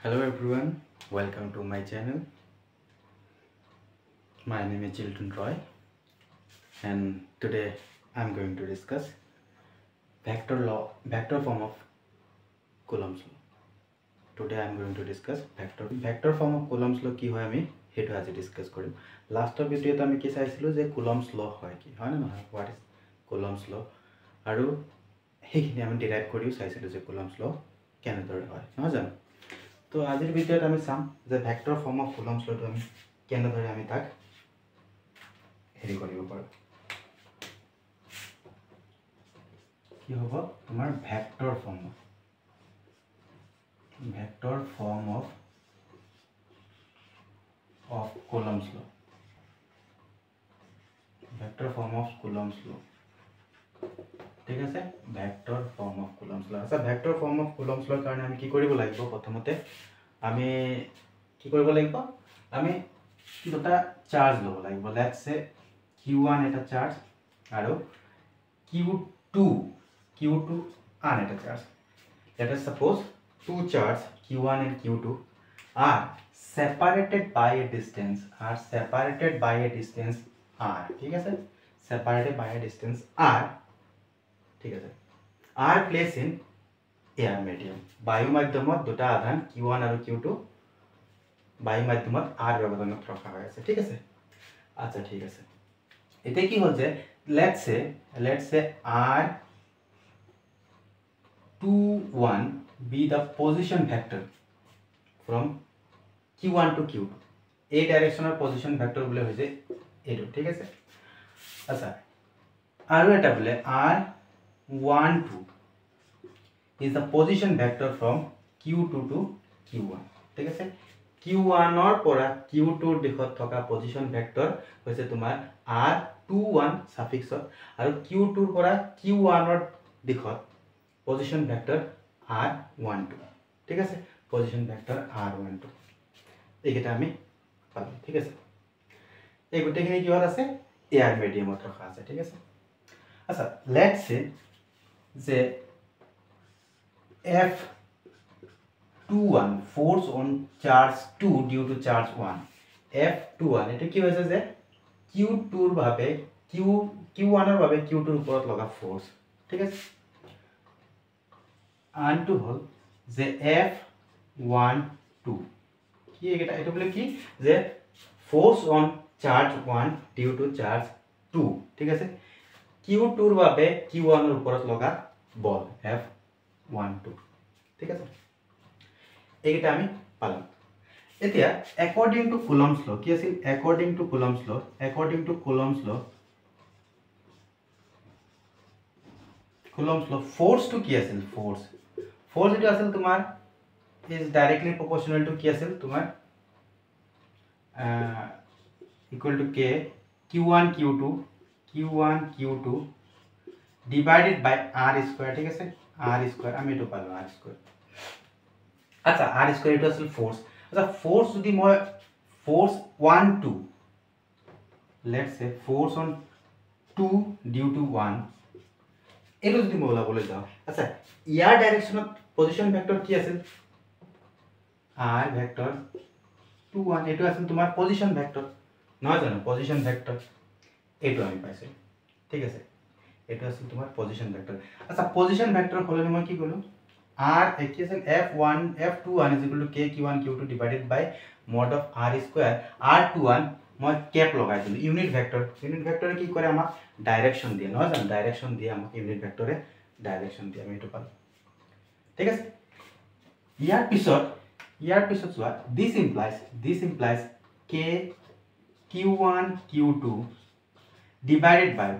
Hello everyone, welcome to my channel. My name is Chilton Roy and today I am going to discuss vector form of Coulomb's law. Today I am going to discuss vector form of Coulomb's law ki hoy ami hetu aji discuss korim. Last video ta ami ki saisilu je Coulomb's law hoy ki hoy na what is Coulomb's law aru hekhini ami derive koriu saisilu je Coulomb's law kene dore hoy নহয় জানো তো আজিৰ ভিডিঅ'ত আমি চাম যে vector form of কুলম্বছ লটো আমি কেনেদৰে আমি তাক হেৰি কৰিব পাৰোঁ কি হ'ব তোমাৰ ভেক্টৰ ফৰ্ম অফ কুলম্বছ ল ঠিক আছে ভেক্টৰ ফৰ্ম অফ কুলম্বছ ল আচ্ছা ভেক্টৰ ফৰ্ম অফ কুলম্বছ লৰ কাৰণে আমি কি কৰিব লাগিব প্ৰথমতে আমি কি কৰিব লাগিব আমি দুটা চাৰ্জ ল'ব লাগিব লেটস সে q1 এটা চাৰ্জ আৰু q2 আন এটা charge let us suppose two charges q1 and q2 are separated by a distance r ঠিক আছে separated by a distance r ঠিক আছে r placed in air medium বায়ু মাধ্যমত দুটা আধান q1 আৰু q2 বায়ু মাধ্যমত r ব্যৱধানত ৰখা হৈ আছে ঠিক আছে আচ্ছা ঠিক আছে এতিয়া কি হ'ল যে let's say r21 be the position vector from q1 to q2 a directional position vector বলে হৈছে এটো ঠিক আছে আচ্ছা আৰু এটা বলে r12 is the position vector from q2 to q1 ঠিক আছে q1 or পৰা q2 দিশত থকা position vector হৈছে তোমাৰ r21 suffix আৰু q2 পৰা q1 ৰ দিশত position vector r12 ঠিক আছে position vector r12 এইকেইটা আমি পালো ঠিক আছে এই গোটেইখিনি কিহত আছে এয়াৰ মিডিয়ামত ৰখা আছে ঠিক আছে আচ্ছা লেটস সে যে F21 force on charge 2 due to charge 1 F21 এটা কি হৈছে যে Q2 ৰ ভাবে Q1 ৰ ভাবে Q2 ৰ ওপৰত লগা ফোর্স ঠিক আছে আনটো হল যে F12 কি এটা এটা বলে কি যে force on charge 1 due to charge 2 ঠিক আছে Q2 ৰ ভাবে Q1 ৰ ওপৰত লগা বল F12 ঠিক আছে এইটা আমি পালাম এতিয়া according to Coulomb's law কি আছিল according to Coulomb's law force to কি আছিল force এটা আছিল তোমাৰ is directly proportional to কি আছিল তোমাৰ equal to k q1 q2 divided by r square ঠিক আছে r square আমি এটো পালো r square আচ্ছা r square এটা আছিল force আচ্ছা force যদি মই force 1 2 let's say force on 2 due to 1 এটো যদি মই ওলাবলৈ যাও আচ্ছা ইয়াৰ ডাইৰেকশনত পজিশন ভেক্টৰ কি আছিল r ভেক্টৰ 2 1 এটো আছিল তোমাৰ পজিশন ভেক্টৰ নহয় জানো পজিশন ভেক্টৰ এটো আমি পাইছো ঠিক আছে এটো আছিল তোমাৰ পজিশন ভেক্টৰ আচ্ছা পজিশন ভেক্টৰ হলে মই কি কলো r equation f21 is equal to k q1 q2 divided by mod of r square r21 মই ক্যাপ লগাই দিলো ইউনিট ভেক্টৰে কি কৰে আমাক ডাইৰেকশন দিয়ে নহয় জানো ডাইৰেকশন দিয়ে আমাক ইউনিট ভেক্টৰে ডাইৰেকশন দিয়ে আমি এটো পালো ঠিক আছে ইয়াৰ পিছত চোৱা this implies k q1 q2 divided by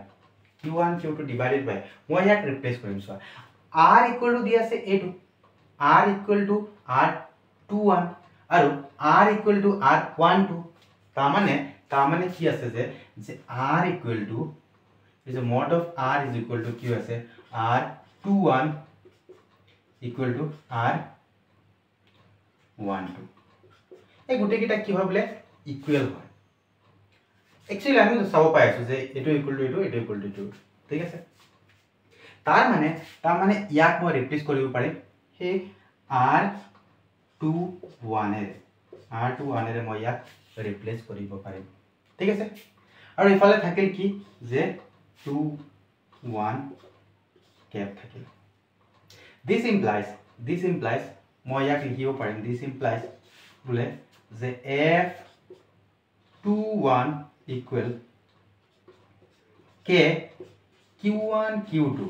মই ইয়াক ৰিপ্লেস কৰিম চোৱা r equal to দি আছে এটো r equal to r21 আৰু r equal to r12 তাৰমানে কি আছে যে r equal to is a mod of r is equal to কি আছে r21 equal to r12 এই গোটেই কিটা কি হয় বলে ইকুয়াল হয় एक्चुअली আমি চাব পাই আছো যে এটো ইকুয়াল টু এটো ইকুয়াল টু এটো ঠিক আছে তাৰ মানে ইয়াক মই ৰিপ্লেস কৰিব পাৰিম হে r 2 1 এৰে r2 1 এৰে মই ইয়াক ৰিপ্লেস কৰিব পাৰিম ঠিক আছে আৰু ইফালে থাকিল কি যে 2 1 কেপ থাকিল this implies মই ইয়াক লিখিব পাৰিম this implies বোলে যে f21 equal k q1 q2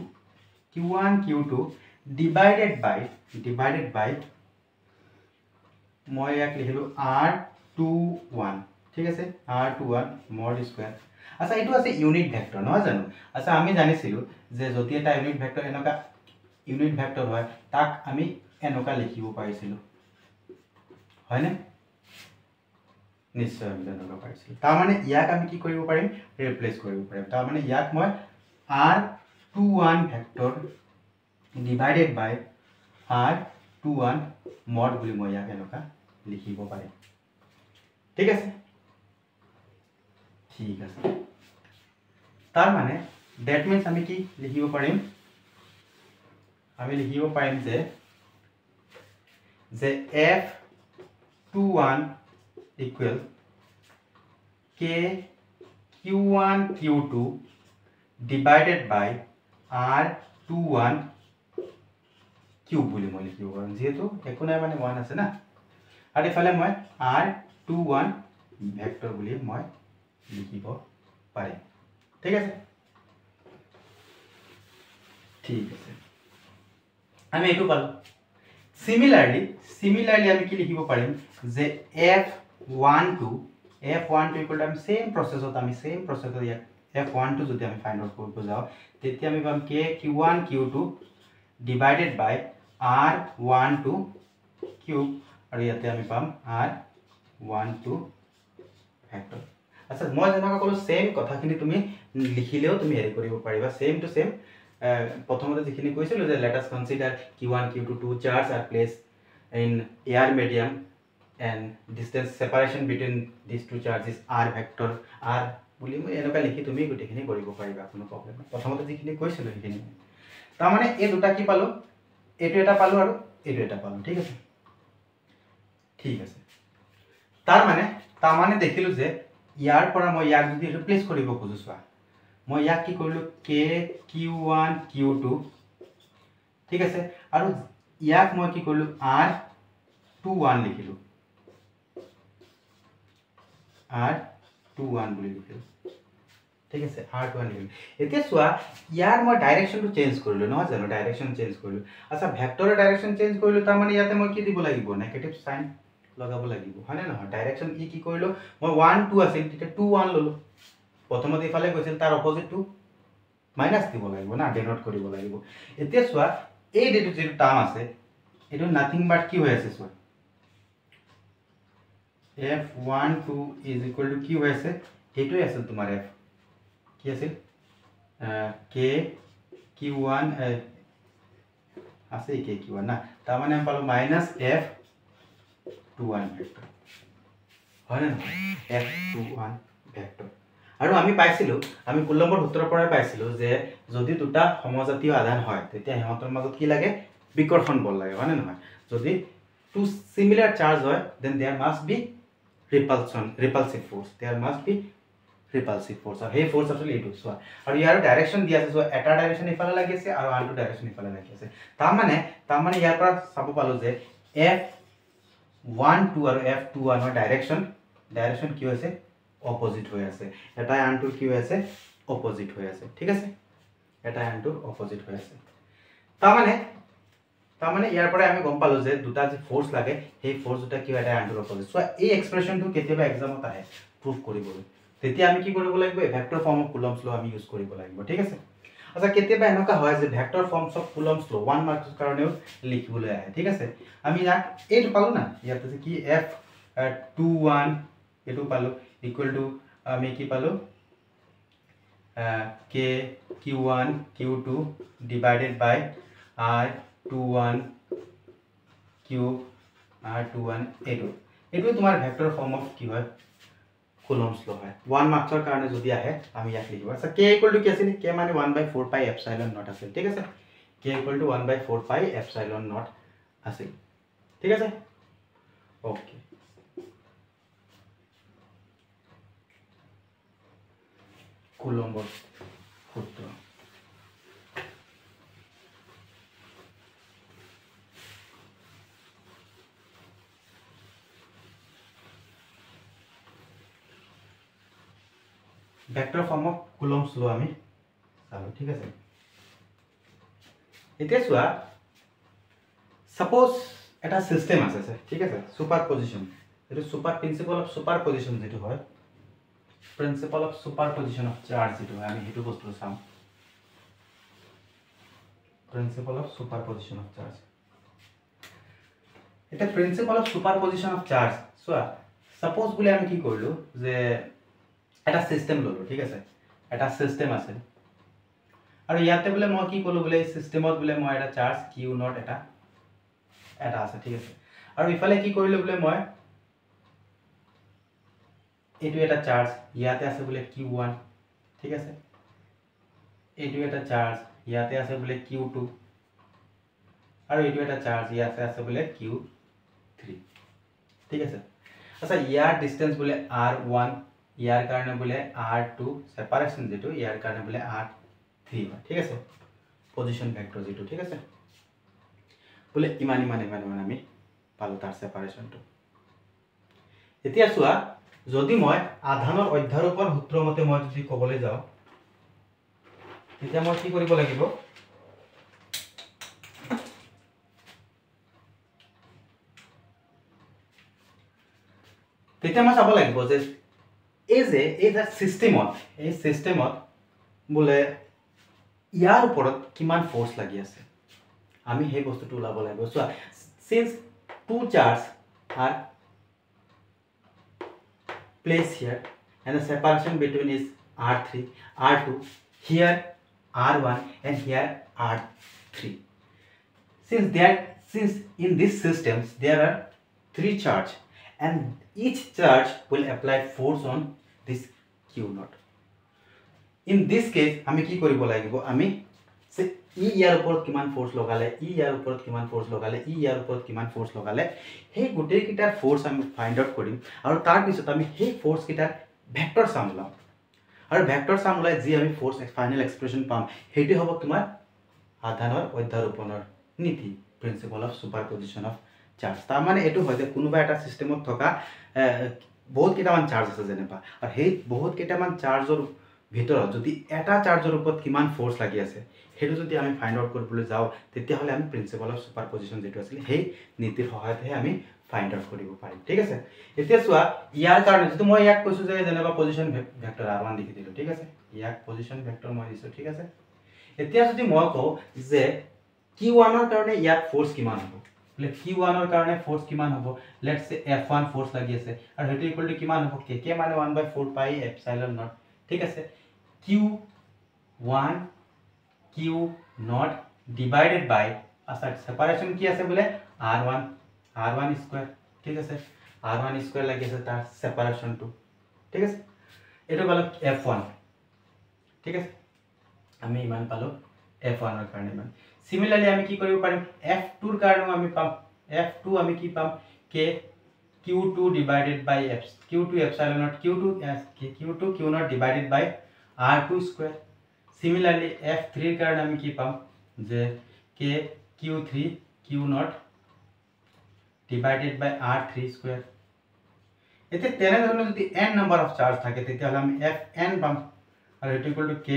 divided by মই ইয়াক লিখিলো r21 ঠিক আছে r21 mod square আচ্ছা এটো আছে ইউনিট ভেক্টৰ নহয় জানো আচ্ছা আমি জানিছিলো যে যদি এটা ইউনিট ভেক্টৰ এনেকা ইউনিট ভেক্টৰ হয় তাক আমি এনেকা লিখিব পাৰিছিলো হয় না নিশ্চয় আমি এনেকা পাৰিছিলো তাৰ মানে ইয়াক আমি কি কৰিব পাৰিম ৰিপ্লেস কৰিব পাৰিম তাৰ মানে ইয়াক মই r21 vector divided by r21 mod বুলি মই ইয়াক এনেকা লিখিব পাৰিম ঠিক আছে তাৰ মানে that means আমি কি লিখিব পাৰিম আমি লিখিব পাৰিম যে f21 equal k q1 q2 divided by r21 cube বুলি মই লিখিব পাৰিম যেহেতু একো নাই মানে 1 আছে না আৰু ইফালে মই r21 ভেক্টৰ বুলি মই লিখিব পাৰিম ঠিক আছে আমি এটো পালো সিমিলাৰলি আমি কি লিখিব পাৰিম যে f12 equal to same process আমি f12 যদি আমি ফাইন্ড আউট কৰিব যাও তেতিয়া আমি পাম k q1 q2 divided by r12 cube আৰু ইয়াতে আমি পাম r12 ভেক্টৰ আচ্ছা মই যেনেকা কলো সেম কথাখিনি তুমি লিখিলেও তুমি হেৰি কৰিব পাৰিবা সেম টু সেম প্ৰথমতে যিখিনি কৈছিলো যে let us consider q1 q2 two charges are placed in air medium and distance separation between these two charges r vector r বুলি মই এনেকা লিখি তুমি গুটেখিনি কৰিব পাৰিবা কোনো প্ৰবলেম নাই প্ৰথমতে যিখিনি কৈছিলো সেইখিনি তাৰ মানে এই দুটা কি পালো এটো এটা পালো আৰু এটো এটা পালো ঠিক আছে তাৰ মানে দেখিলো যে ইয়াৰ পৰা মই ইয়াক যদি ৰিপ্লেস কৰিব খুজিছো মই ইয়াক কি কৰিলো k q1 q2 ঠিক আছে আৰু ইয়াক মই কি কৰিলো r21 লিখিলো r21 বুলি লিখিলো ঠিক আছে r21 লিখিলো এতিয়া সোয়া ইয়াৰ মই ডাইৰেকশনটো চেঞ্জ কৰিলো নহয় জানো ডাইৰেকশন চেঞ্জ কৰিলো আচ্ছা ভেক্টৰৰ ডাইৰেকশন চেঞ্জ কৰিলো তাৰ মানে ইয়াতে মই কি দিব লাগিব নেগেটিভ সাইন লগাব লাগিব হয়নে নহয় ডাইৰেকশন কি কৰিলো মই 1 2 আছিল তেতিয়া 2 1 ললো প্ৰথমতে ইফালে গৈছিল তাৰ অপোজিট টু মাইনাস দিব লাগিব না ডিনোট কৰিব লাগিব এতিয়া সোয়া এই যেটো টার্ম আছে এটো নাথিং বাট কি হৈ আছে সোয়া f12 is equal to কি হৈ আছে এটোই আছে তোমাৰ f কি আছে k q1 আছে k q1 না তাৰ মানে আমি পালো -f21 ভেক্টৰ হয় না f21 ভেক্টৰ আৰু আমি পাইছিলো আমি কুলম্বৰ সূত্ৰৰ পৰা পাইছিলো যে যদি দুটা সমজাতীয় আধান হয় তেতিয়া হেমতৰ মাজত কি লাগে বিকৰ্ষণ বল লাগে হয় না নহয় যদি টু সিমিলার চার্জ হয় then there must be repulsive force আর এই ফোর্স আসলে এটো সোয়া আৰু ইয়াৰ ডাইৰেকশন দিয়া আছে সো এটা ডাইৰেকশন ইফালে লাগি আছে আৰু আনটো ডাইৰেকশন ইফালে লাগি আছে তাৰ মানে ইয়াৰ পৰা চাব পালো যে f12 আৰু f21 ৰ ডাইৰেকশন কি হৈছে অপোজিট হৈ আছে এটা আনটো কি হৈ আছে অপোজিট হৈ আছে ঠিক আছে এটা আনটো অপোজিট হৈ আছে তাৰ মানে ইয়াৰ পৰা আমি গম পালো যে দুটা যে ফোৰ্স লাগে সেই ফোৰ্স দুটা কি এটা আনটো অপোজিট সো এই এক্সপ্ৰেশনটো কেতিয়াবা এক্সামত আহে প্ৰুফ কৰিবলৈ তেতিয়া আমি কি কৰিব লাগিব vector form of Coulomb's law আমি ইউজ কৰিব লাগিব ঠিক আছে আচ্ছা কেতিয়াবা এনেকা হয় যে vector ফৰ্মস of Coulomb's law 1 marks কাৰণেও লিখিবলৈ আহে ঠিক আছে আমি ইয়াক এইটো পালো না ইয়াত আছে কি f21 এটো পালো ইকুয়াল টু আমি কি পালো k q1 q2 divided by r21 cube r21 এটো তোমাৰ ভেক্টৰ ফৰ্ম অফ কি হয় কুলম্বস ল হয় 1 মাৰ্কসৰ কাৰণে যদি আহে আমি ইয়াক লিখিব আছে k ইকুয়াল টু কি আছিল k মানে 1/4 pi epsilon naught আছিল ঠিক আছে k equal to 1/4 pi epsilon naught আছিল ঠিক আছে ওকে কুলম্বৰ সূত্ৰ ভেক্টৰ ফৰ্ম অফ কুলম্বছ ল আমি চালো ঠিক আছে এতিয়া চোৱা সাপোজ এটা সিস্টেম আছে ঠিক আছে সুপাৰপজিশন এটো সুপাৰ প্ৰিন্সিপল অফ সুপাৰপজিশন যেটো হয় প্ৰিন্সিপল অফ সুপাৰপজিশন অফ চাৰ্জ যেটো হয় আমি হেতু বস্তু চাম প্ৰিন্সিপল অফ সুপাৰপজিশন অফ চাৰ্জ এটা প্ৰিন্সিপল অফ সুপাৰপজিশন অফ চাৰ্জ চোৱা সাপোজ বুলি আমি কি কৰিলো যে এটা সিস্টেম ললো ঠিক আছে এটা সিস্টেম আছে আৰু ইয়াতে বলে মই কি কলো বলে সিস্টেমত বলে মই এটা চাৰ্জ q0 এটা আছে ঠিক আছে আৰু ইফালে কি কৰিলো বলে মই এটো এটা চাৰ্জ ইয়াতে আছে বলে q1 ঠিক আছে এটো এটা চাৰ্জ ইয়াতে আছে বলে q2 আৰু এটো এটা চাৰ্জ ইয়াতে আছে বলে q3 ঠিক আছে আচ্ছা ইয়াৰ ডিসটেন্স বলে r1 ইয়াৰ কাৰণে বলে r2 সেপাৰেশন যেটো ইয়াৰ কাৰণে বলে r3 ঠিক আছে পজিশন ভেক্টৰ যেটো ঠিক আছে বলে ইমান আমি পালো তাৰ সেপাৰেশনটো এতিয়া চোৱা যদি মই আধানৰ অধ্যাৰোপৰ সূত্ৰ মতে মই যদি কবলৈ যাও তেতিয়া মই কি কৰিব লাগিব তেতিয়া মই চাব লাগিব যে এই যে সিস্টেমত বলে ইয়াৰ ওপৰত কিমান ফোর্স লাগি আছে আমি সেই বস্তুটো উলাব লাগিব so since two charges are placed here and the separation between is r3 r2 here r1 and here r3 since in these systems there are three charges and each charge will apply force on this q0 in this case আমি কি কৰিব লাগিব আমি সে ই ইয়াৰ ওপৰত কিমান force লগালে ই ইয়াৰ ওপৰত কিমান ফোৰ্স লগালে ই ইয়াৰ ওপৰত কিমান ফোৰ্স লগালে সেই গুটেই কিটাৰ ফোৰ্স আমি ফাইন্ড আউট কৰিম আৰু তাৰ পিছত আমি সেই ফোৰ্স কিটাৰ ভেক্টৰ সাম লম আৰু ভেক্টৰ সাম লৈ যি আমি ফোৰ্স ফাইনাল এক্সপ্ৰেশন পাম হেতু হ'ব তোমাৰ আধানৰ অধ্যাৰোপণৰ নীতি প্ৰিন্সিপল অফ সুপাৰপজিশন অফ চাৰ্জ তাৰ মানে এটো হয় যে কোনোবা এটা সিস্টেমত থকা বহুত কিটামান চাৰ্জ আছে যেনেবা আৰু সেই বহুত কিটামান চাৰ্জৰ ভিতৰত যদি এটা চাৰ্জৰ ওপৰত কিমান ফোৰ্স লাগি আছে হেতু যদি আমি ফাইন্ড আউট কৰিবলৈ যাও তেতিয়া হলে আমি প্ৰিন্সিপল অফ সুপাৰপজিশন যেটো আছিল সেই নীতিৰ সহায়তে আমি ফাইন্ড আউট কৰিব পাৰিম ঠিক আছে এতিয়া চোৱা ইয়াৰ কাৰণে যেটো মই ইয়াক কৈছো যে যেনেবা পজিশন ভেক্টৰ r1 লিখি দিলো ঠিক আছে ইয়াক পজিশন ভেক্টৰ মই দিছো ঠিক আছে এতিয়া যদি মই কও যে q1 ৰ কাৰণে ইয়াত ফোৰ্স কিমান হ'ব বলে q1 ৰ কাৰণে ফোৰ্স কিমান হ'ব লেটস সে f1 ফোৰ্স লাগি আছে আৰু হেতু ইকুৱেল টু কিমান হ'ব k মানে 1/4 পাই এপসাইলন নট ঠিক আছে q1 q0 divided by aside separation কি আছে বলে r1 স্কয়ার ঠিক আছে r1 স্কয়ার লাগি আছে তার সেপারেশন টু ঠিক আছে এটো গল f1 ঠিক আছে আমি ইমান পালো f1 ৰ কাৰণে মান সিমিলাৰলি আমি কি কৰিব পাৰিম f2 ৰ কাৰণে আমি পাম f2 আমি কি পাম k q2 divided by f q2 epsilon naught q2 q0 divided by r2 square similarly f3 ৰ কাৰণে আমি কি পাম যে k q3 q0 divided by r3 square এতে তেনে ধৰণৰ যদি n নাম্বাৰ অফ চাৰ্জ থাকে তেতিয়া হলে আমি fn পাম আৰু এটো equal to k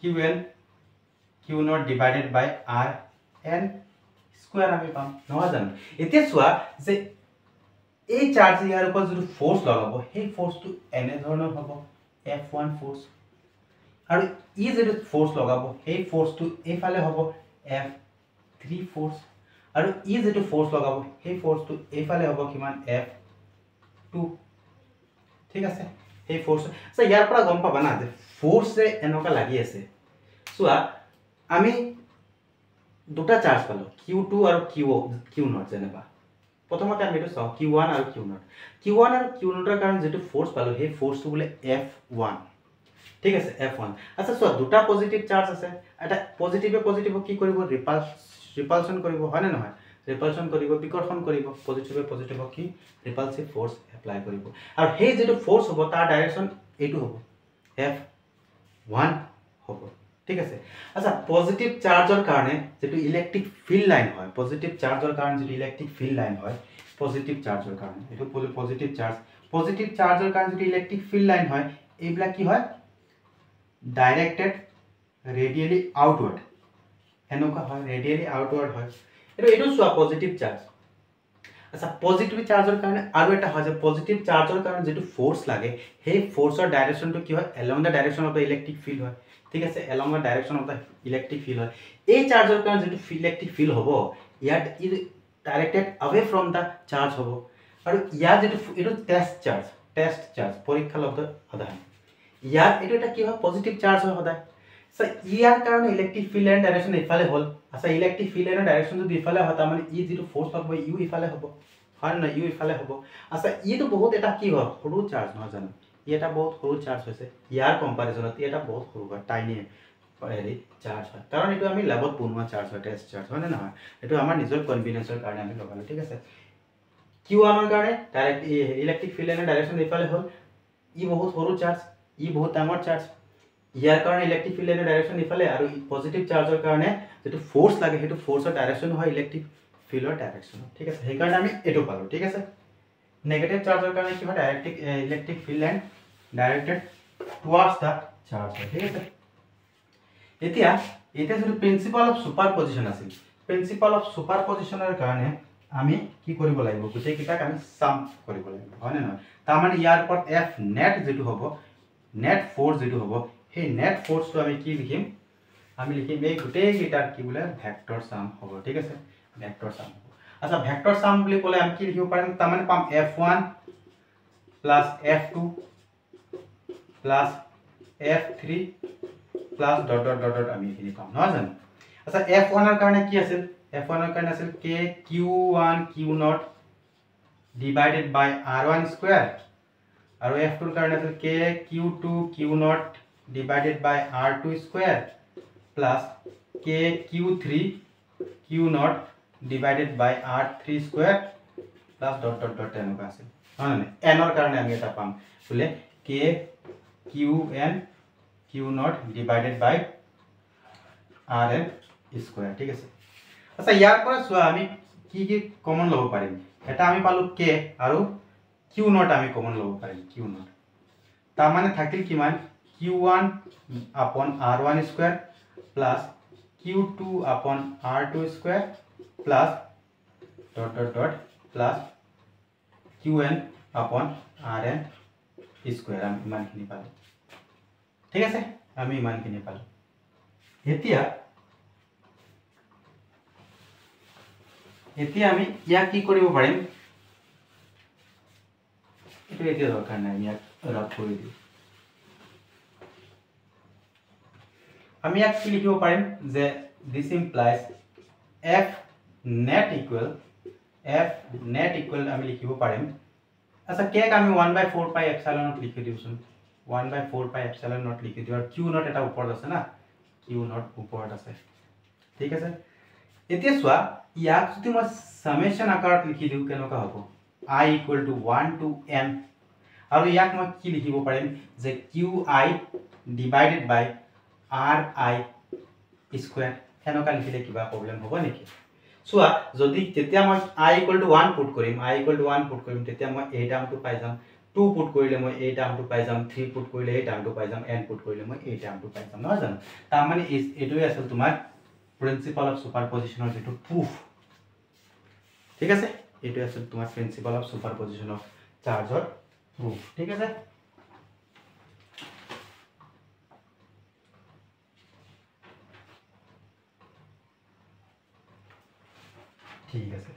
qn q0 divided by rn square আমি পাম নহয় জানো এতিয়া চোৱা যে এই চাৰ্জ ইয়াৰ ওপৰত যদি ফোৰ্স লগাব সেই ফোৰ্সটো এনে ধৰণৰ হ'ব f1 ফোৰ্স আৰু ই যদি ফোৰ্স লগাব সেই ফোৰ্সটো এফালে হ'ব f3 ফোৰ্স আৰু ই যদি ফোর্স লগাব সেই ফোর্সটো এফালে হ'ব কিমান f2 ঠিক আছে এই ফোর্স সো ইয়াৰ পৰা গম পাবা না যে ফোৰ্সে এনেকা লাগি আছে চোৱা আমি দুটা চাৰ্জ পালো q2 আৰু q0 যেনেবা প্ৰথমতে আমি এটো চাও q1 আৰু q0 আৰু q0 ৰ কাৰণে যেটো ফোর্স পালো সেই ফোর্সটো বলে f1 ঠিক আছে f1 আচ্ছা সো দুটা পজিটিভ চার্জ আছে এটা পজিটিভে কি কৰিব ৰিপালশন কৰিব হয় না নহয় ৰিপালশ্যন কৰিব বিকৰ্ষণ কৰিব পজিটিভে পজিটিভক কি ৰিপালছিভ ফ'ৰ্চ এপ্লাই কৰিব আৰু সেই যেটো ফ'ৰ্চ হ'ব তাৰ ডাইৰেকশ্যন এইটো হ'ব F1 হ'ব ঠিক আছে আচ্ছা পজিটিভ চাৰ্জৰ কাৰণে যেটো ইলেক্ট্ৰিক ফিল্ড লাইন হয় পজিটিভ চাৰ্জৰ কাৰণে যেটো ইলেক্ট্ৰিক ফিল্ড লাইন হয় পজিটিভ চাৰ্জৰ কাৰণে এটো পজিটিভ চাৰ্জৰ কাৰণে যেটো ইলেক্ট্ৰিক ফিল্ড লাইন হয় এইবিলাক কি হয় ডাইৰেক্টেড ৰেডিয়েলি আউটৱাৰ্ড এনেকুৱা হয় ৰেডিয়েলি আউটৱাৰ্ড হয় এটো সোয়া পজিটিভ চাৰ্জ আচ্ছা পজিটিভ চাৰ্জৰ কাৰণে আৰু এটা হয় যে পজিটিভ চাৰ্জৰ কাৰণে যেটো ফোৰ্স লাগে সেই ফোৰ্সৰ ডাইৰেকশনটো কি হয় along the direction of the electric field হয় ঠিক আছে along the direction of the electric field হয় এই চাৰ্জৰ কাৰণে যেটো ইলেক্ট্ৰিক ফিল্ড হ'ব ইয়াত ই directed away from the charge হ'ব আৰু ইয়াত যেটো এটো টেস্ট চাৰ্জ পৰীক্ষা লব্ধ আধান ইয়াত এটো এটা কি হয় পজিটিভ চাৰ্জ হয় সদায় সো ইয়াৰ কাৰণে ইলেক্ট্ৰিক ফিল্ড লাইন ডাইৰেকশন ইফালে হ'ল আচ্ছা ইলেক্ট্ৰিক ফিল্ড লাইনৰ ডাইৰেকশন যদি ইফালে হয় তাৰ মানে ই যেটো ফোর্স হ'ব ইউ ইফালে হ'ব হয় না ইউ ইফালে হ'ব আচ্ছা ইটো বহুত এটা কি হয় সৰু চাৰ্জ নহয় জানো ই এটা বহুত সৰু চাৰ্জ হৈছে ইয়াৰ কম্পাৰিজনত এটা বহুত সৰু হয় টাইনি হেৰি চাৰ্জ হয় কাৰণ এটো আমি ল্যাবত বনোৱা চাৰ্জ হয় টেস্ট চাৰ্জ হয় না নহয় এটো আমাৰ নিজৰ কনভিনিয়েন্সৰ কাৰণে আমি লগালো ঠিক আছে Q1 ৰ কাৰণে ডাইৰেক্ট ইলেক্ট্ৰিক ফিল্ড লাইনৰ ডাইৰেকশন ইফালে হ'ল ই বহুত সৰু চাৰ্জ ই বহুত ডাঙৰ চাৰ্জ ইয়াৰ কাৰণে ইলেক্ট্ৰিক ফিল্ড লাইনৰ ডাইৰেকশন ইফালে আৰু পজিটিভ চাৰ্জৰ কাৰণে যেটো ফোৰ্স লাগে হেতু ফোৰ্সৰ ডাইৰেকশন হয় ইলেক্ট্ৰিক ফিল্ডৰ ডাইৰেকশন ঠিক আছে সেই কাৰণে আমি এটো পালো ঠিক আছে নেগেটিভ চাৰ্জৰ কাৰণে কি হয় electric field line directed towards the charge ঠিক আছে এতিয়া যেটো প্ৰিন্সিপাল অফ সুপাৰপজিশন আছিল প্ৰিন্সিপাল অফ সুপাৰপজিশনৰ কাৰণে আমি কি কৰিব লাগিব গুটেই কিটাক আমি সাম কৰিব লাগিব হয় না নহয় তাৰ মানে ইয়াৰ ওপৰত F নেট যেটো হ'ব নেট ফোর্স যেটো হ'ব সেই নেট ফোর্সটো আমি কি লিখিম আমি লিখিম এই গুটেই কিটাৰ কি বলে ভেক্টৰ সাম হ'ব ঠিক আছে ভেক্টৰ সাম আচ্ছা ভেক্টৰ সাম বুলি ক'লে আমি কি লিখিব পাৰিম তাৰ মানে পাম F1 plus F2 plus F3 plus dot dot dot dot আমি এখিনি পাম নহয় জানো আচ্ছা F1 ৰ কাৰণে কি আছিল F1 ৰ কাৰণে আছিল K Q1 Q0 divided by R1 square আৰু F2 ৰ কাৰণে আছিল K Q2 Q0 divided by R2 square plus K Q3 Q0 divided by R3 square plus dot dot dot এনেকুৱা আছিল হয় না n ৰ কাৰণে আমি এটা পাম বলে K Qn Q0 divided by Rn square ঠিক আছে আচ্ছা ইয়াৰ পৰা সোয়া আমি কি কি কমন লব পাৰিম এটা আমি পালো K আৰু Q0 আমি কমন লব পাৰিম Q0 তাৰ মানে থাকিল কিমান Q1 upon R1 square plus Q2 upon R2 square plus dot dot dot plus Qn upon Rn square আমি ইমানখিনি পালো ঠিক আছে আমি ইমানখিনি পালো এতিয়া আমি ইয়াক কি কৰিব পাৰিম এটো এতিয়া দৰকাৰ নাই ইয়াক ৰাখ কৰি দিও আমি ইয়াক কি লিখিব পাৰিম যে this implies F net equal আমি লিখিব পাৰিম আচ্ছা k আমি 1/4 pi epsilon not লিখি দিউছন 1/4 pi epsilon not লিখি দিও আৰু q not এটা ওপৰত আছে না q not ওপৰত আছে ঠিক আছে এতিয়া সোয়া ইয়াক যদি মই সামেশন আকাৰত লিখি দিও কেনেকা হ'ব I equal to 1 to n আৰু ইয়াক মই কি লিখিব পাৰিম যে qi divided by ri square এনেকা লিখিলে কিবা প্ৰবলেম হ'ব নেকি সোয়া যদি তেতিয়া মই I equal to 1 পুট কৰিম তেতিয়া মই এই টাৰ্মটো পাই যাম 2 পুট কৰিলে মই এই টাৰ্মটো পাই যাম 3 পুট কৰিলে এই টাৰ্মটো পাই যাম n পুট কৰিলে মই এই টাৰ্মটো পাই যাম নহয় জানো তাৰ মানে এটোই আছিল তোমাৰ প্ৰিন্সিপাল অফ সুপাৰপজিশনৰ যেটো প্ৰুফ ঠিক আছে এটো আছিল তোমাৰ প্ৰিন্সিপাল অফ সুপাৰপজিশন অফ চাৰ্জৰ প্ৰুফ ঠিক আছে ঠিক আছে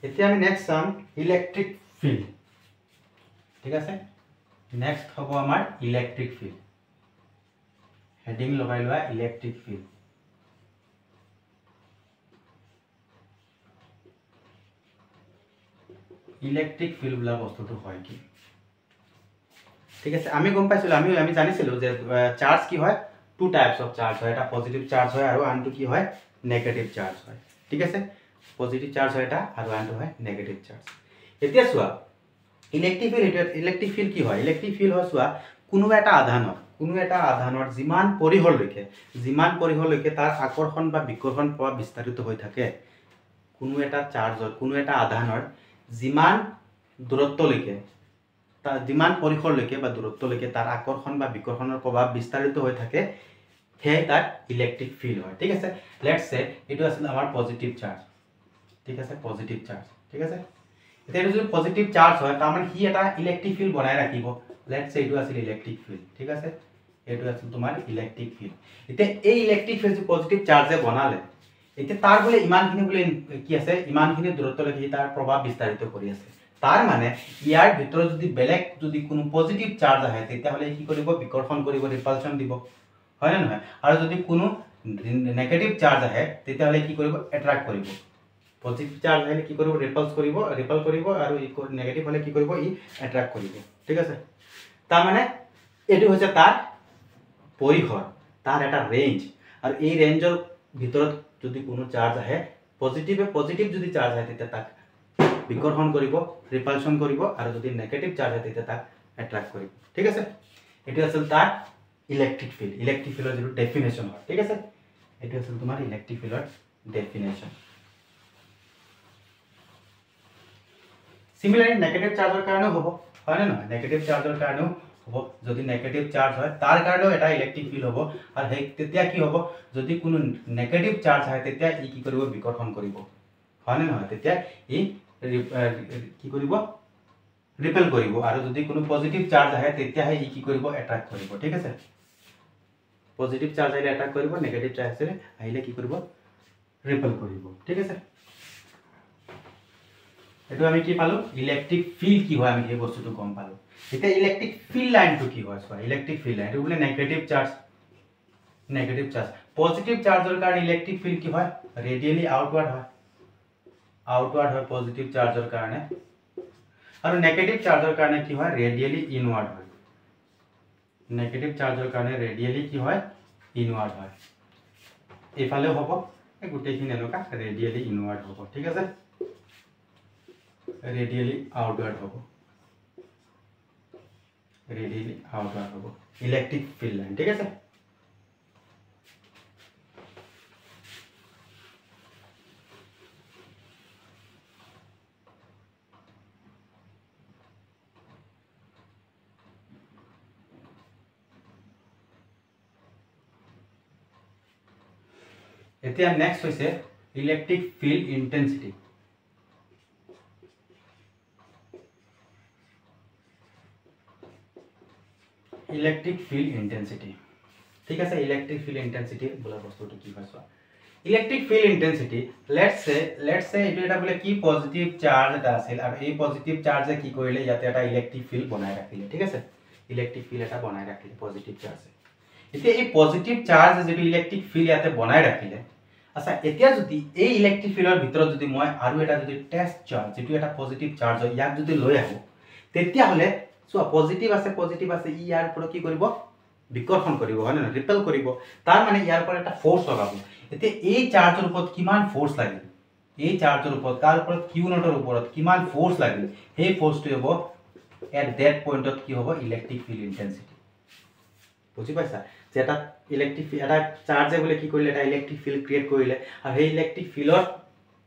এতিয়া আমি নেক্সট চাম ইলেক্ট্ৰিক ফিল্ড ঠিক আছে নেক্সট হ'ব আমাৰ ইলেক্ট্ৰিক ফিল্ড হেডিং লগাই লোৱা ইলেক্ট্ৰিক ফিল্ড ইলেক্ট্রিক ফিল্ড বলা বস্তুটো হয় কি ঠিক আছে আমি গম পাইছিলো আমি জানিছিলো যে চার্জ কি হয় টু টাইপস অফ চার্জ হয় এটা পজিটিভ চার্জ হয় আর আনটো কি হয় নেগেটিভ চার্জ হয় ঠিক আছে পজিটিভ চার্জ হয় এটা আর আনটো হয় নেগেটিভ চার্জ এতিয়া সোয়া ইলেক্ট্রিক ফিল্ড কি হয় ইলেক্ট্রিক ফিল্ড হয় সোয়া কোনো এটা আধানৰ যিমান পৰিহলৈকে তাৰ আকৰ্ষণ বা বিকৰ্ষণ প্ৰভাৱ বিস্তাৰিত হৈ থাকে কোনো এটা চাৰ্জৰ কোনো এটা আধানৰ যিমান দূৰত্বলৈকে তাৰ যিমান পৰিসৰলৈকে বা দূৰত্বলৈকে তাৰ আকৰ্ষণ বা বিকৰ্ষণৰ প্ৰভাৱ বিস্তাৰিত হৈ থাকে সেই তাত ইলেক্ট্ৰিক ফিল্ড হয় ঠিক আছে লেটস সে এটো আছিল আমাৰ পজিটিভ চাৰ্জ ঠিক আছে পজিটিভ চাৰ্জ ঠিক আছে এটা যদি পজিটিভ চাৰ্জ হয় তাৰ মানে হি এটা ইলেক্ট্ৰিক ফিল্ড বনাই ৰাখিব লেটস সে এটো আছিল ইলেক্ট্ৰিক ফিল্ড ঠিক আছে এটো আছিল তোমাৰ ইলেক্ট্ৰিক ফিল্ড এতিয়া এই ইলেক্ট্ৰিক ফিল্ড যে পজিটিভ চাৰ্জে বনালে এতিয়া তাৰ বলে ইমানখিনি বলে কি আছে ইমানখিনি দূৰত্বলৈকে তাৰ প্ৰভাৱ বিস্তাৰিত কৰি আছে তাৰ মানে ইয়াৰ ভিতৰত যদি বেলেগ যদি কোনো পজিটিভ চাৰ্জ আহে তেতিয়া হলে কি কৰিব বিকৰ্ষণ কৰিব ৰিপালশন দিব হয় না নহয় আৰু যদি কোনো নেগেটিভ চাৰ্জ আহে তেতিয়া হলে কি কৰিব এট্ৰাক্ট কৰিব পজিটিভ চাৰ্জ আহিলে কি কৰিব ৰিপেল কৰিব আৰু নেগেটিভ হলে কি কৰিব ই এট্ৰাক্ট কৰিব ঠিক আছে তাৰ মানে এটো হৈছে তাৰ পৰিসৰ তাৰ এটা ৰেঞ্জ আৰু এই ৰেঞ্জৰ ভিতৰত যদি কোনো চাৰ্জ আহে পজিটিভ যদি চাৰ্জ আহে তেতিয়া তাক বিকৰ্ষণ কৰিব ৰিপালশন কৰিব আৰু যদি নেগেটিভ চাৰ্জ আহে তেতিয়া তাক এট্ৰাক্ট কৰিব ঠিক আছে এটো আছিল তাৰ ইলেক্ট্ৰিক ফিল্ডৰ যেটো ডেফিনেশন হয় ঠিক আছে এটো আছিল তোমাৰ ইলেক্ট্ৰিক ফিল্ডৰ ডেফিনেশন সিমিলাৰলি নেগেটিভ চাৰ্জৰ কাৰণেও হ'ব হয় না নহয় নেগেটিভ চাৰ্জৰ কাৰণেও হ'ব যদি নেগেটিভ চাৰ্জ হয় তাৰ কাৰণেও এটা ইলেক্ট্ৰিক ফিল্ড হ'ব আৰু সেই তেতিয়া কি হ'ব যদি কোনো নেগেটিভ চাৰ্জ হয় তেতিয়া ই কি কৰিব বিকৰ্ষণ কৰিব হয় না নহয় তেতিয়া ই কি কৰিব ৰিপেল কৰিব আৰু যদি কোনো পজিটিভ চাৰ্জ আহে তেতিয়া ই কি কৰিব এট্ৰাক্ট কৰিব ঠিক আছে পজিটিভ চাৰ্জ আহিলে এট্ৰাক্ট কৰিব নেগেটিভ চাৰ্জ আহিলে কি কৰিব ৰিপেল কৰিব ঠিক আছে এটো আমি কি পালো ইলেক্ট্ৰিক ফিল্ড কি হয় আমি এই বস্তুটো গম পালো এতিয়া ইলেক্ট্ৰিক ফিল্ড লাইনটো কি হয় সোয়া ইলেক্ট্ৰিক ফিল্ড লাইন এটো বলে নেগেটিভ চাৰ্জ পজিটিভ চাৰ্জৰ কাৰণে ইলেক্ট্ৰিক ফিল্ড কি হয় ৰেডিয়েলি আউটৱাৰ্ড হয় পজিটিভ চাৰ্জৰ কাৰণে আৰু নেগেটিভ চাৰ্জৰ কাৰণে কি হয় ৰেডিয়েলি ইনৱাৰ্ড হয় নেগেটিভ চাৰ্জৰ কাৰণে ৰেডিয়েলি কি হয় ইনৱাৰ্ড হয় এফালে হ'ব এই গুটেখিনি এনেকা ৰেডিয়েলি ইনৱাৰ্ড হ'ব ঠিক আছে ৰেডিয়েলি আউটৱাৰ্ড হ'ব ইলেক্ট্ৰিক ফিল্ড লাইন ঠিক আছে এতিয়া নেক্সট হৈছে electric field intensity electric field intensity ঠিক আছে ইলেক্ট্ৰিক ফিল্ড ইন্টেন্সিটি বলা বস্তুটো কি হয় সোয়া electric field intensity let's say এটো এটা বলে কি পজিটিভ চাৰ্জ এটা আছিল আৰু এই পজিটিভ চাৰ্জে কি কৰিলে ইয়াতে এটা ইলেক্ট্ৰিক ফিল্ড বনাই ৰাখিলে ঠিক আছে ইলেক্ট্ৰিক ফিল্ড এটা বনাই ৰাখিলে পজিটিভ চাৰ্জে এতিয়া এই পজিটিভ চাৰ্জ যেটো ইলেক্ট্ৰিক ফিল্ড ইয়াতে বনাই ৰাখিলে আচ্ছা এতিয়া যদি এই ইলেক্ট্ৰিক ফিল্ডৰ ভিতৰত যদি মই আৰু এটা যদি টেস্ট চাৰ্জ যেটো এটা পজিটিভ চাৰ্জ হয় ইয়াক যদি লৈ আহো তেতিয়া হলে সো পজিটিভ আছে ই ইয়াৰ পৰা কি কৰিব বিকৰ্ষণ কৰিব হয় না ৰিপেল কৰিব তাৰ মানে ইয়াৰ পৰা এটা ফোৰ্স লগাব এতিয়া এই চাৰ্জৰ ওপৰত কিমান ফোৰ্স লাগিব এই চাৰ্জৰ ওপৰত তাৰ ওপৰত কিউ নটৰ ওপৰত কিমান ফোৰ্স লাগিব সেই ফোৰ্সটো হ'ব এট দ্যাট পইণ্টত কি হ'ব ইলেক্ট্ৰিক ফিল্ড ইন্টেন্সিটি বুজি পাইছা যে এটা ইলেক্ট্ৰিক এটা চাৰ্জে বলে কি কৰিলে এটা ইলেক্ট্ৰিক ফিল্ড ক্ৰিয়েট কৰিলে আৰু সেই ইলেক্ট্ৰিক ফিল্ডত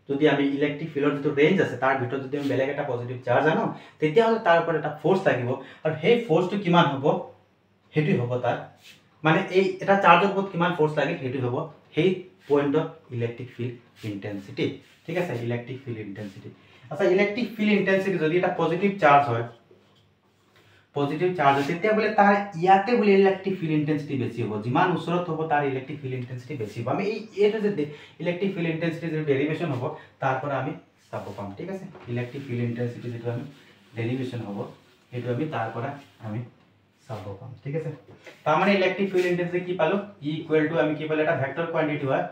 যদি আমি ইলেক্ট্ৰিক ফিল্ডৰ যেটো ৰেঞ্জ আছে তাৰ ভিতৰত যদি আমি বেলেগ এটা পজিটিভ চাৰ্জ আনো তেতিয়া হলে তাৰ ওপৰত এটা ফোৰ্স লাগিব আৰু সেই ফোৰ্সটো কিমান হ'ব হেতু হ'ব তাৰ মানে এই এটা চাৰ্জৰ ওপৰত কিমান ফোৰ্স লাগে হেতু হ'ব সেই পইণ্টত ইলেক্ট্ৰিক ফিল্ড ইন্টেন্সিটি ঠিক আছে ইলেক্ট্ৰিক ফিল্ড ইন্টেন্সিটি আচ্ছা ইলেক্ট্ৰিক ফিল্ড ইন্টেন্সিটি যদি এটা পজিটিভ চাৰ্জ হয় তেতিয়া বলে তাৰ ইয়াতে বলে ইলেক্ট্ৰিক ফিল্ড ইন্টেন্সিটি বেছি হ'ব যিমান উচৰত হ'ব তাৰ ইলেক্ট্ৰিক ফিল্ড ইন্টেন্সিটি বেছি হ'ব আমি এইটো যে ইলেক্ট্ৰিক ফিল্ড ইন্টেন্সিটি যে ডেৰিভেশন হ'ব তাৰ পৰা আমি চাব পাম ঠিক আছে ইলেক্ট্ৰিক ফিল্ড ইন্টেন্সিটি যেটো আমি ডেৰিভেশন হ'ব এটো আমি তাৰ পৰা আমি চাব পাম ঠিক আছে তাৰ মানে ইলেক্ট্ৰিক ফিল্ড ইন্টেন্সিটি কি পালো E ইকুৱেল টু আমি কি পালো এটা ভেক্টৰ কোৱান্টিটি হয়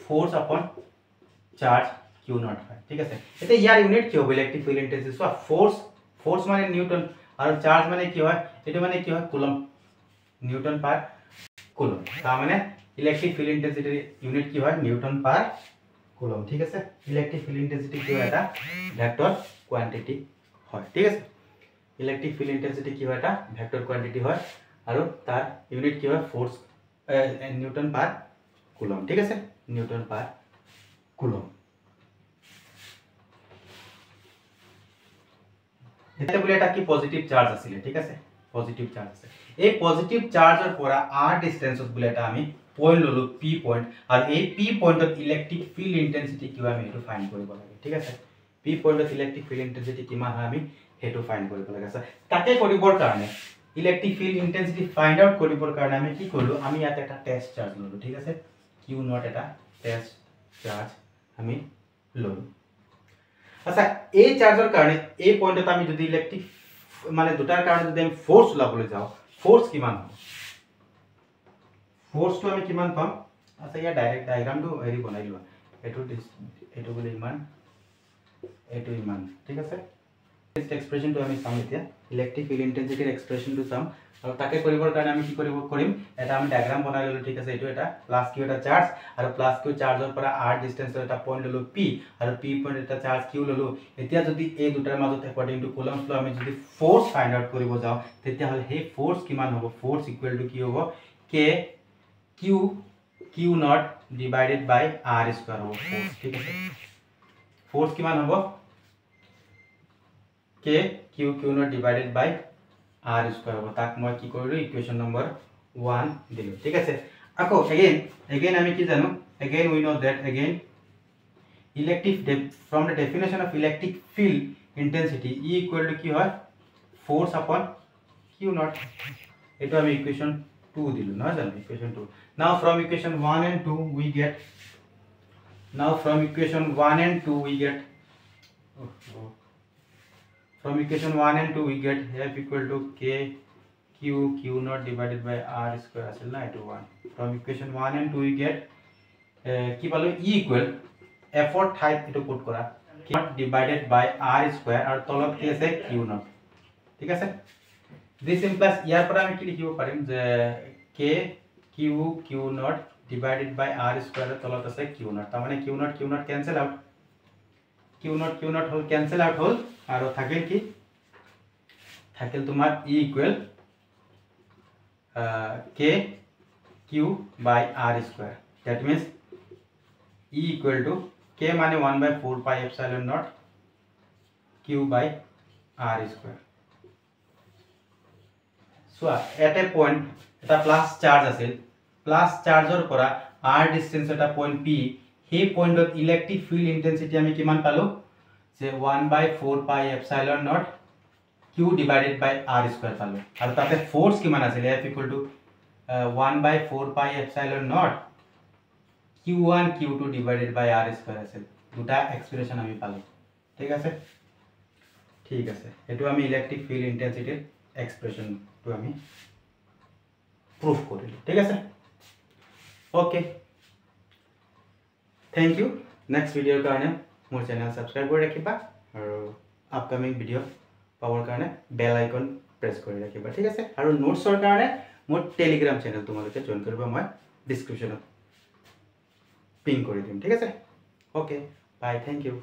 ফোৰ্স আপন চাৰ্জ q নট হয় ঠিক আছে এটা ইয়াৰ ইউনিট কি হ'ব electric field intensity so force মানে নিউটন আৰু চার্জ মানে কি হয় এটো মানে কি হয় কুলম নিউটন পার কুলম তাৰ মানে ইলেক্ট্ৰিক ফিল্ড ইন্টেন্সিটি ইউনিট কি হয় নিউটন পাৰ কুলম ঠিক আছে ইলেক্ট্ৰিক ফিল্ড ইন্টেন্সিটি কি হয় এটা ভেক্টৰ কোৱান্টিটি হয় ঠিক আছে ইলেক্ট্ৰিক ফিল্ড ইন্টেন্সিটি কি হয় এটা ভেক্টৰ কোৱান্টিটি হয় আৰু তাৰ ইউনিট কি হয় ফোর্স নিউটন পার কুলম ঠিক আছে নিউটন পার কুলম এটা বলে এটা কি পজিটিভ চার্জ আছিল ঠিক আছে পজিটিভ চার্জ আছে এই পজিটিভ চাৰ্জৰ পৰা r ডিসটেন্সত বলে এটা আমি পয়েন্ট ললো p পয়েন্ট আৰু এই p পয়েন্টত ইলেক্ট্ৰিক ফিল্ড ইন্টেন্সিটি কি আমি এটো ফাইন্ড কৰিব লাগে ঠিক আছে p পয়েন্টত ইলেক্ট্ৰিক ফিল্ড ইন্টেন্সিটি কিমান হয় আমি হেতু ফাইন্ড কৰিব লাগে আছে তাকে কৰিবৰ কাৰণে electric field intensity find out কৰিবৰ কাৰণে আমি কি কৰিলো আমি ইয়াত এটা টেস্ট চার্জ ললো ঠিক আছে q নট এটা টেস্ট চার্জ আমি ললো আচ্ছা এই চাৰ্জৰ কাৰণে এই পয়েন্টত আমি যদি ইলেক্ট্ৰিক মানে দুটাৰ কাৰণে যদি আমি ফোৰ্স লাবলৈ যাও ফোৰ্স কিমান হ'ব ফোৰ্স তো আমি কিমান পাম আচ্ছা ইয়া ডাইৰেক্ট ডায়াগ্ৰাম তো হেৰি বনাই লোৱা এটো বলে ইমান ঠিক আছে this expression to আমি চাম এতিয়া ইলেক্ট্ৰিক ফিল্ড ইন্টেন্সিটিৰ এক্সপ্ৰেশন to চাম আৰু তাকে কৰিবৰ কাৰণে আমি কি কৰিম এটা আমি ডায়াগ্রাম বনাই ললো ঠিক আছে এটো এটা প্লাস q এটা চার্জ আৰু প্লাস q চাৰ্জৰ পৰা r ডিসটেন্সৰ এটা পয়েন্ট ললো p আৰু p পয়েন্ট এটা চাৰ্জ q ললো এতিয়া যদি এই দুটাৰ মাজত অকৰ্ডিং টু কুলম্বস ল আমি যদি ফোৰ্স ফাইন্ড আউট কৰিব যাও তেতিয়া হলে সেই ফোৰ্স কিমান হ'ব ফোৰ্স ইকুৱেল টু কি হ'ব k q naught divided by r square হ'ব ফোর্স ঠিক আছে ফোর্স কিমান হ'ব k q naught divided by r square হ'ব তাক মই কি কৰিলো ইকুৱেশন নম্বৰ 1 দিলো ঠিক আছে আকৌ again আমি কি জানো again we know that again from the definition of electric field intensity E equal to কি হয় force upon q নট এটো আমি ইকুৱেশন 2 দিলো না জানো ইকুৱেশন 2 now from equation 1 and 2 we get from equation 1 and 2 we get f equal to k q not divided by r square asel na eto 1 from equation 1 and 2 we get ki palo e equal f or type eto put kora q not divided by r square ar tolot ki ase q not ঠিক আছে this implies ইয়াৰ পৰা আমি কি লিখিব পাৰিম যে k q not divided by r square তলত আছে q not তাৰ মানে q not cancel out q not hall cancel out হল আৰু থাকিল কি থাকিল তোমাৰ e equal k q by r square that means e equal to k মানে 1 by 4 pi epsilon naught q by r square so at a point এটা plus charge আছিল plus চাৰ্জৰ পৰা r distance এটা পয়েন্ট p সেই পয়েন্টত electric field intensity আমি কিমান পালো যে 1 by 4 pi epsilon naught q divided by r square পালো আৰু তাতে ফোর্স কিমান আছিল f equal to 1 by 4 pi epsilon naught q1 q2 divided by r square আছিল দুটা এক্সপ্রেশন আমি পালো ঠিক আছে এটো আমি ইলেক্ট্রিক ফিল্ড ইন্টেন্সিটিৰ এক্সপ্ৰেশন তো আমি প্ৰুফ কৰিলো ঠিক আছে ওকে থ্যাংক ইউ নেক্সট ভিডিওৰ কাৰণে মোৰ চেনেল সাবস্ক্ৰাইব কৰি ৰাখিবা আৰু আপকামিং ভিডিও পাবৰ কাৰণে বেল আইকন প্ৰেছ কৰি ৰাখিবা ঠিক আছে আৰু নোটছৰ কাৰণে মোৰ টেলিগ্ৰাম চেনেল তোমালোকে জয়েন কৰিবা মই ডেসক্ৰিপচনত পিন কৰি দিম ঠিক আছে ওকে বাই থ্যাংক ইউ